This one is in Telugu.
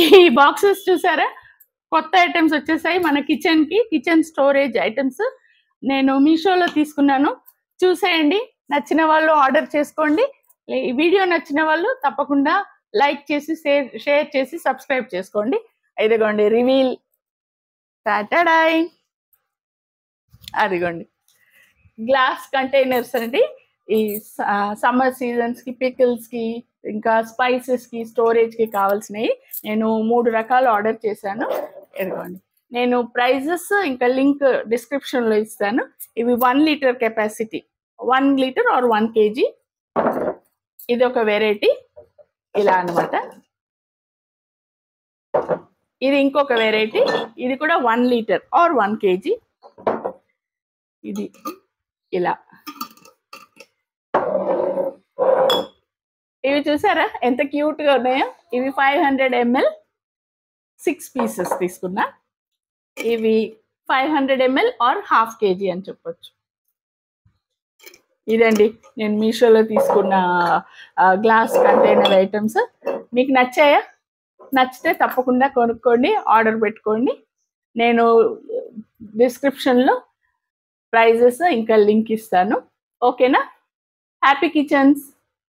ఈ బాక్సెస్ చూసారా, కొత్త ఐటమ్స్ వచ్చేసాయి మన కిచెన్కి. కిచెన్ స్టోరేజ్ ఐటమ్స్ నేను మీషోలో తీసుకున్నాను. చూసేయండి, నచ్చిన వాళ్ళు ఆర్డర్ చేసుకోండి. ఈ వీడియో నచ్చిన వాళ్ళు తప్పకుండా లైక్ చేసి షేర్ చేసి సబ్స్క్రైబ్ చేసుకోండి. ఇదిగోండి రివీల్, టాటాడాయ్, అదిగోండి గ్లాస్ కంటైనర్స్ అండి. ఈ సమ్మర్ సీజన్స్కి, పికిల్స్కి, ఇంకా స్పైసెస్కి, స్టోరేజ్కి కావాల్సినవి నేను 3 రకాలు ఆర్డర్ చేశాను. ఇదిగోండి, నేను ప్రైజెస్ ఇంకా లింక్ డిస్క్రిప్షన్లో ఇస్తాను. ఇవి 1 litre capacity, 1 litre or 1 kg. ఇది ఒక వెరైటీ, ఇలా అనమాట. ఇది ఇంకొక వెరైటీ, ఇది కూడా 1 లీటర్ ఆర్ 1 kg. ఇది ఇలా. ఇవి చూసారా ఎంత క్యూట్గా ఉన్నాయో. ఇవి 500 ml 6 పీసెస్ తీసుకున్నా. ఇవి 500 ml ఆర్ 1/2 kg అని చెప్పొచ్చు. ఇదండి నేను మీషోలో తీసుకున్న గ్లాస్ కంటైనర్ ఐటమ్స్. మీకు నచ్చాయా? నచ్చితే తప్పకుండా కొనుక్కోండి, ఆర్డర్ పెట్టుకోండి. నేను డిస్క్రిప్షన్లో ప్రైజెస్ ఇంకా లింక్ ఇస్తాను. ఓకేనా? Happy kitchens.